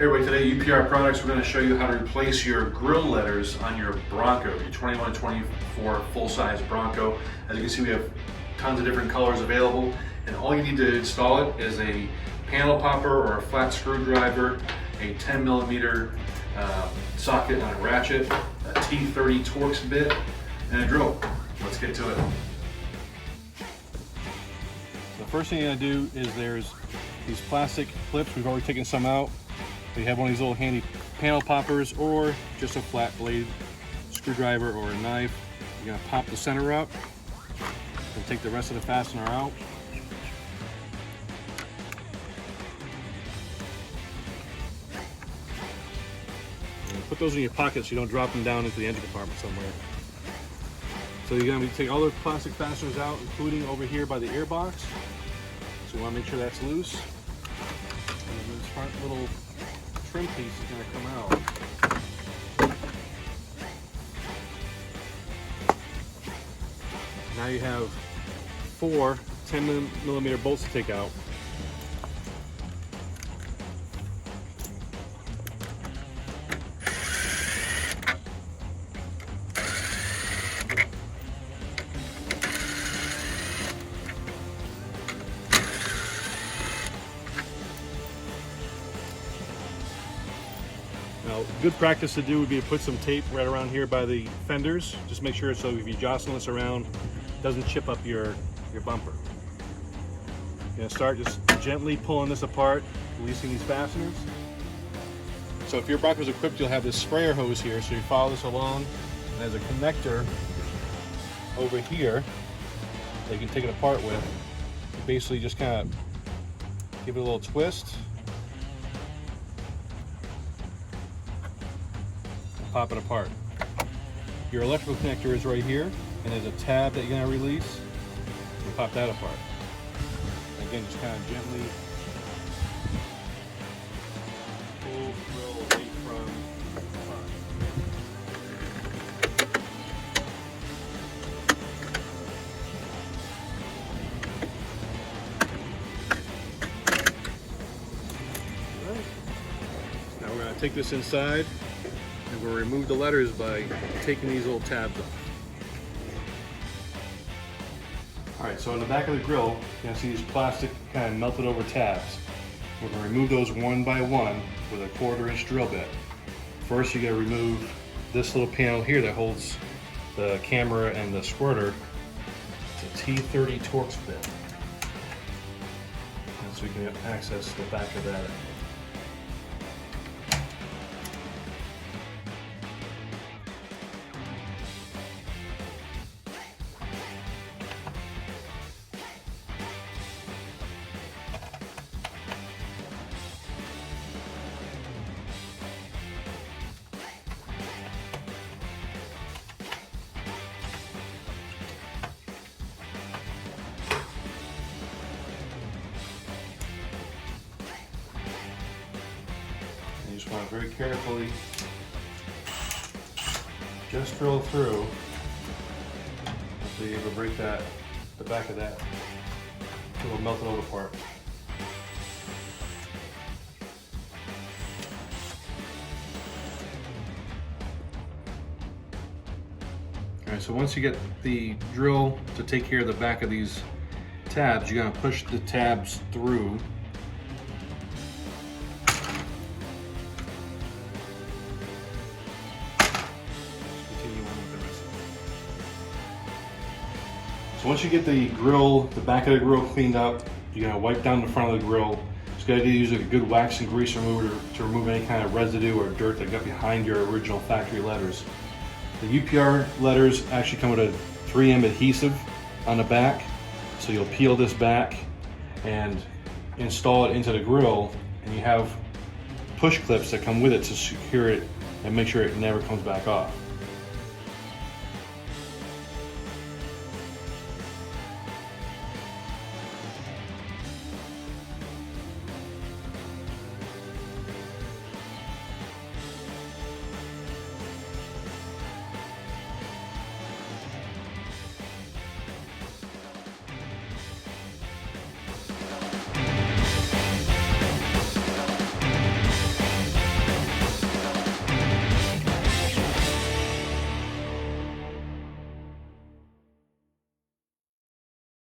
Hey everybody, today UPR Products, we're going to show you how to replace your grill letters on your Bronco, your 21-24 full-size Bronco. As you can see, we have tons of different colors available, and all you need to install it is a panel popper or a flat screwdriver, a 10mm socket on a ratchet, a T30 Torx bit, and a drill. Let's get to it. The first thing you're going to do is there's these plastic clips. We've already taken some out. You have one of these little handy panel poppers or just a flat blade screwdriver or a knife. You're going to pop the center out and take the rest of the fastener out. And put those in your pocket so you don't drop them down into the engine compartment somewhere. So you're going to take all the plastic fasteners out, including over here by the air box. So you want to make sure that's loose. And this front little trim piece is going to come out. Now you have 4 10mm bolts to take out. Now, good practice to do would be to put some tape right around here by the fenders. Just make sure so if you jostle this around, it doesn't chip up your bumper. You're going to start just gently pulling this apart, releasing these fasteners. So if your Bronco's equipped, you'll have this sprayer hose here, so you follow this along, and there's a connector over here that you can take it apart with. You basically just kind of give it a little twist. Pop it apart. Your electrical connector is right here, and there's a tab that you're going to release. And pop that apart. And again, just kind of gently pull the grill away from the front. Now we're going to take this inside. And we'll remove the letters by taking these little tabs off. Alright, so on the back of the grill, you're going to see these plastic kind of melted over tabs. We're going to remove those one by one with a 1/4" drill bit. First, you got to remove this little panel here that holds the camera and the squirter. It's a T30 Torx bit. And so we can access the back of that. You just want to very carefully just drill through until you're able to break the back of that little melted over part. Alright, so once you get the drill to take care of the back of these tabs, you're going to push the tabs through. So once you get the grill, the back of the grill cleaned up, you're going to wipe down the front of the grill. It's good to use a good wax and grease remover to remove any kind of residue or dirt that got behind your original factory letters. The UPR letters actually come with a 3M adhesive on the back, so you'll peel this back and install it into the grill, and you have push clips that come with it to secure it and make sure it never comes back off.